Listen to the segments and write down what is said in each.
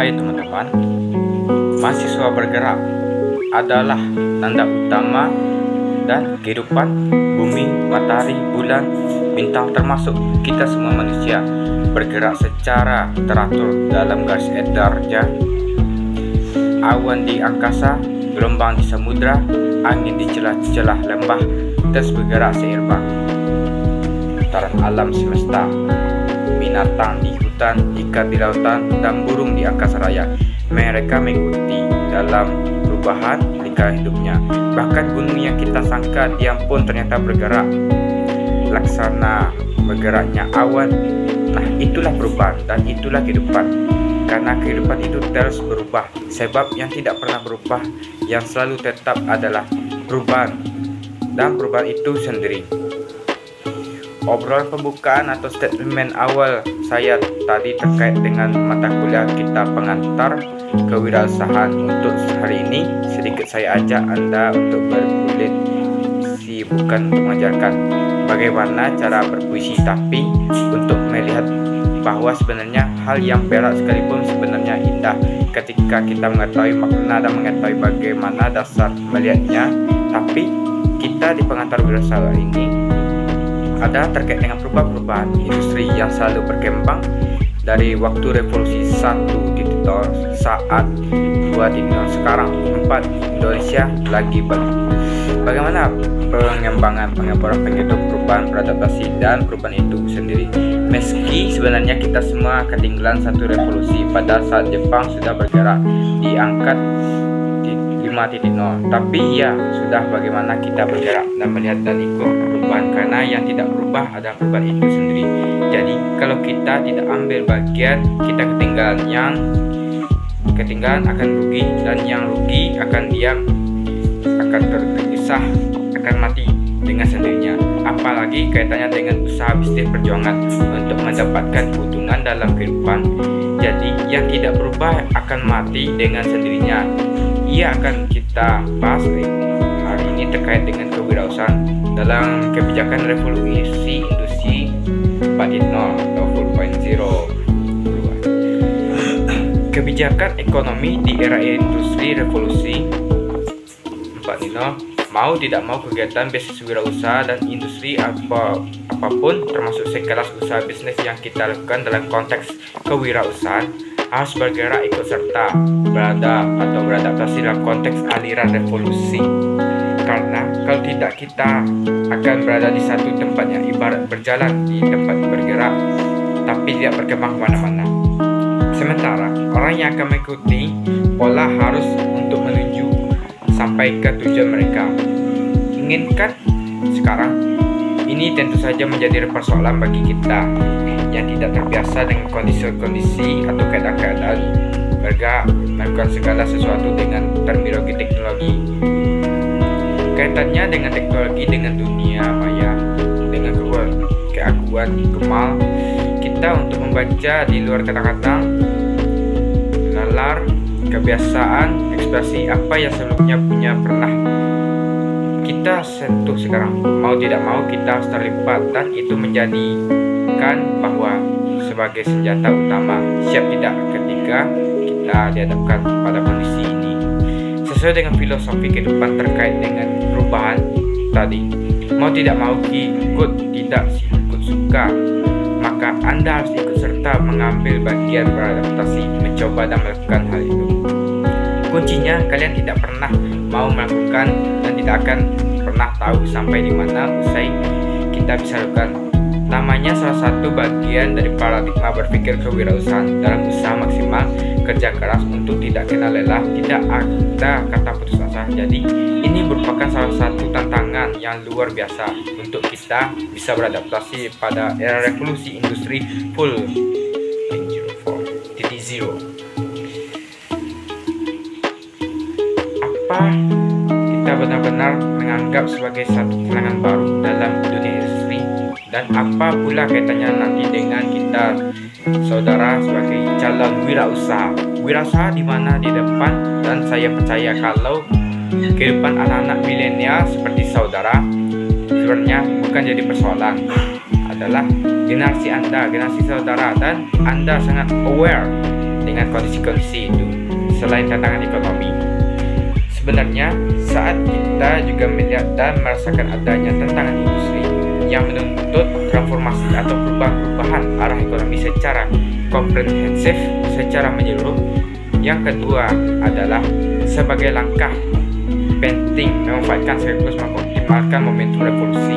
Hai teman-teman, mahasiswa bergerak adalah tanda utama dan kehidupan bumi, matahari, bulan, bintang termasuk kita semua manusia bergerak secara teratur dalam garis edarnya. Awan di angkasa, gelombang di samudra, angin di celah-celah lembah terus bergerak seimbang. Putaran alam semesta, binatang di hutan, ikan di lautan, dan burung di angkasa raya. Mereka mengikuti dalam perubahan lingkar hidupnya. Bahkan gunung yang kita sangka diam pun ternyata bergerak. Laksana bergeraknya awan. Nah, itulah perubahan dan itulah kehidupan. Karena kehidupan itu terus berubah. Sebab yang tidak pernah berubah, yang selalu tetap adalah perubahan. Dan perubahan itu sendiri. Obrolan pembukaan atau statement awal saya tadi terkait dengan mata kuliah kita pengantar kewirausahaan. Untuk hari ini sedikit saya ajak Anda untuk berkulit bukan untuk mengajarkan bagaimana cara berpuisi, tapi untuk melihat bahwa sebenarnya hal yang berat sekalipun sebenarnya indah ketika kita mengetahui makna dan mengetahui bagaimana dasar melihatnya. Tapi kita di pengantar wirausaha ini ada terkait dengan perubahan industri yang selalu berkembang dari waktu revolusi 1.0 saat 2.0 sekarang 4 Indonesia lagi bagaimana pengembangan perubahan beradaptasi dan perubahan itu sendiri. Meski sebenarnya kita semua ketinggalan satu revolusi pada saat Jepang sudah bergerak diangkat 5.0, tapi ya sudah bagaimana kita bergerak dan melihat dan ikut perubahan, karena yang tidak berubah adalah perubahan itu sendiri. Jadi kalau kita tidak ambil bagian, kita ketinggalan akan rugi, dan yang rugi akan diam, akan terpisah, akan mati dengan sendirinya. Apalagi kaitannya dengan usaha bisnis perjuangan untuk mendapatkan keuntungan dalam kehidupan. Jadi yang tidak berubah akan mati dengan sendirinya. Ia akan kita bahas hari ini terkait dengan kewirausahaan dalam kebijakan revolusi industri 4.0 atau 4.0. Kebijakan ekonomi di era industri revolusi 4.0, mau tidak mau kegiatan bisnis wirausaha dan industri apapun termasuk sekelas usaha bisnis yang kita lakukan dalam konteks kewirausahaan harus bergerak ikut serta beradaptasi dalam konteks aliran revolusi. Karena kalau tidak, kita akan berada di satu tempat yang ibarat berjalan di tempat bergerak tapi tidak berkembang kemana-mana. Sementara orang yang akan mengikuti pola harus untuk menuju sampai ke tujuan mereka inginkan sekarang. Ini tentu saja menjadi persoalan bagi kita yang tidak terbiasa dengan kondisi-kondisi atau keadaan melakukan segala sesuatu dengan terminologi teknologi. Kaitannya dengan teknologi, dengan dunia maya, dengan keaguan kemal kita untuk membaca di luar kata-kata, nalar, kebiasaan, ekspresi apa yang sebelumnya pernah kita sentuh sekarang. Mau tidak mau kita harus terlibat, dan itu menjadikan bahwa sebagai senjata utama. Siap tidak ketika kita dihadapkan pada kondisi ini. Sesuai dengan filosofi kehidupan terkait dengan perubahan tadi, mau tidak mau ikut, tidak ikut suka, maka Anda harus ikut serta mengambil bagian beradaptasi, mencoba dan melakukan hal itu. Kuncinya kalian tidak pernah mau melakukan dan tidak akan pernah tahu sampai di mana usai kita bisa lakukan. Namanya salah satu bagian dari paradigma berpikir kewirausahaan dalam usaha maksimal, kerja keras untuk tidak kena lelah, tidak ada kata putus asa. Jadi ini merupakan salah satu tantangan yang luar biasa untuk kita bisa beradaptasi pada era revolusi industri 4.0. Apa kita benar-benar menganggap sebagai satu tantangan baru dalam dunia industri, dan apa pula kaitannya nanti dengan kita saudara sebagai calon wirausaha di mana di depan. Dan saya percaya kalau kehidupan anak-anak milenial seperti saudara sebenarnya bukan jadi persoalan, adalah generasi Anda, generasi saudara, dan Anda sangat aware dengan kondisi-kondisi itu. Selain tantangan ekonomi, sebenarnya saat kita juga melihat dan merasakan adanya tantangan industri yang menuntut transformasi atau perubahan arah ekonomi secara komprehensif, secara menyeluruh. Yang kedua adalah sebagai langkah penting memanfaatkan sekaligus mengoptimalkan momentum revolusi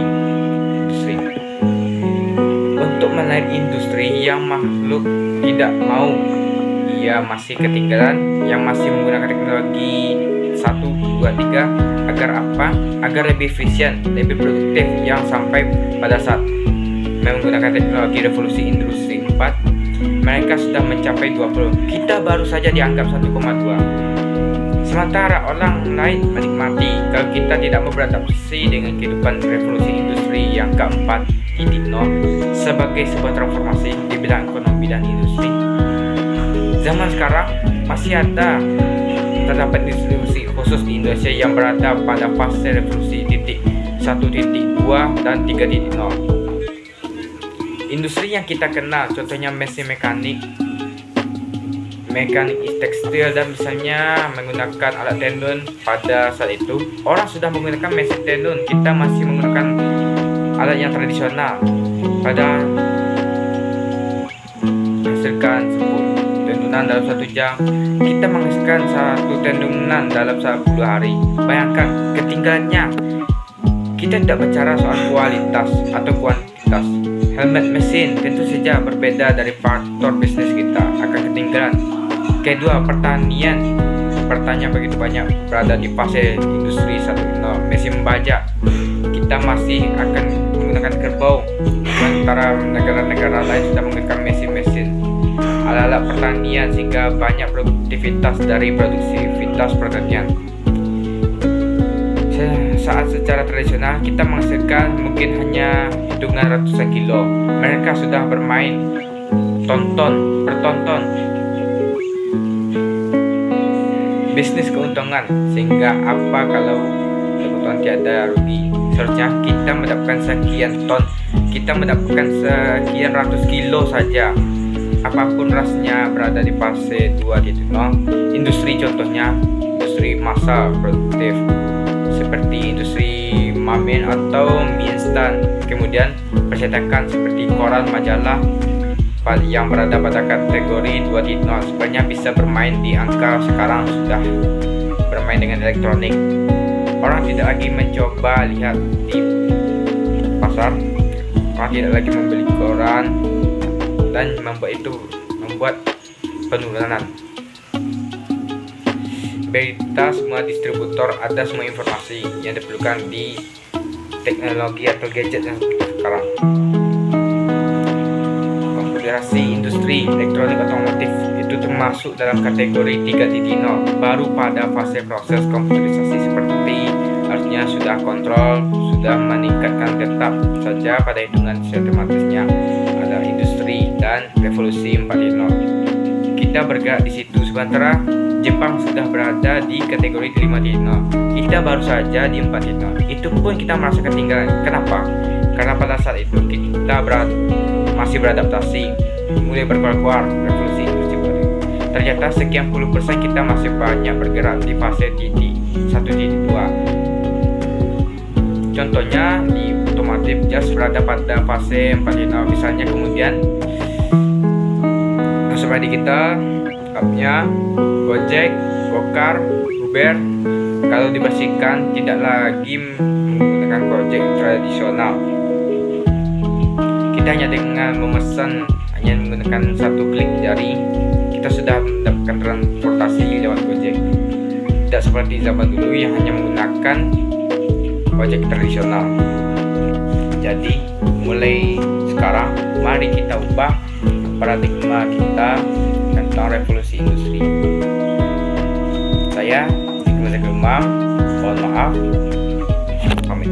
industri untuk melayani industri yang makhluk tidak mau ia masih ketinggalan, yang masih menggunakan teknologi 1, 2, 3. Agar apa? Agar lebih efisien, lebih produktif, yang sampai pada saat menggunakan teknologi revolusi industri 4 mereka sudah mencapai 20. Kita baru saja dianggap 1,2. Sementara orang lain menikmati. Kalau kita tidak mau beradaptasi dengan kehidupan revolusi industri yang keempat, 4.0 sebagai sebuah transformasi di bidang ekonomi dan industri. Zaman sekarang masih terdapat institusi khusus di Indonesia yang berada pada fase revolusi titik 1, titik 2, dan 3.0. Industri yang kita kenal contohnya mesin mekanik tekstil, dan misalnya menggunakan alat tenun. Pada saat itu orang sudah menggunakan mesin tenun, kita masih menggunakan alat yang tradisional. Pada hasilkan 10 tenunan dalam 1 jam, kita menghasilkan 1 tenunan dalam 10 hari. Bayangkan ketinggalannya. Kita tidak bicara soal kualitas atau kuantitas. Helmet mesin tentu saja berbeda dari faktor bisnis kita, akan ketinggalan. Kedua, pertanian begitu banyak berada di fase industri 1.0. Mesin membajak, kita masih akan menggunakan kerbau, sementara negara-negara lain sudah menggunakan mesin-mesin alat-alat pertanian, sehingga banyak produktivitas dari produktivitas pertanian. Saat secara tradisional kita menghasilkan mungkin hanya hitungan ratusan kilo, mereka sudah bermain bertonton bisnis keuntungan, sehingga apa kalau keuntungan tiada rugi. Seharusnya kita mendapatkan sekian ton, kita mendapatkan sekian ratus kilo saja. Apapun rasnya berada di fase 2.0 industri, contohnya industri massa produktif seperti industri mamen atau mie instan, kemudian percetakan seperti koran, majalah yang berada pada kategori 2.0 sebenarnya bisa bermain di angka sekarang, sudah bermain dengan elektronik. Orang tidak lagi mencoba lihat di pasar, orang tidak lagi membeli koran dan membuat penurunan berita. Semua distributor ada semua informasi yang diperlukan di teknologi atau gadget yang sekarang. Konfigurasi industri elektronik otomotif itu termasuk dalam kategori 3.0, baru pada fase proses komputerisasi, seperti harusnya sudah kontrol, sudah meningkatkan. Tetap saja pada hitungan sistematisnya ada industri dan revolusi 4.0. Kita bergerak di situ, sementara Jepang sudah berada di kategori 5.0. Kita baru saja di 4.0. Itu pun kita merasa ketinggalan. Kenapa? Karena pada saat itu kita masih beradaptasi, mulai berkeluar revolusi industri baru. Ternyata sekian puluh persen kita masih banyak bergerak di fase titik 1.2. Contohnya di otomotif just berada pada fase 4.0 misalnya. Kemudian seperti kita upnya Gojek, Gokar, Uber, kalau dibasiskan tidak lagi menggunakan Gojek tradisional. Kita hanya dengan memesan, hanya menggunakan 1 klik jari, kita sudah mendapatkan transportasi lewat Gojek. Tidak seperti zaman dulu yang hanya menggunakan Gojek tradisional. Jadi mulai sekarang mari kita ubah paradigma kita tentang revolusi industri. Saya Iqbal Umam, mohon maaf, pamit.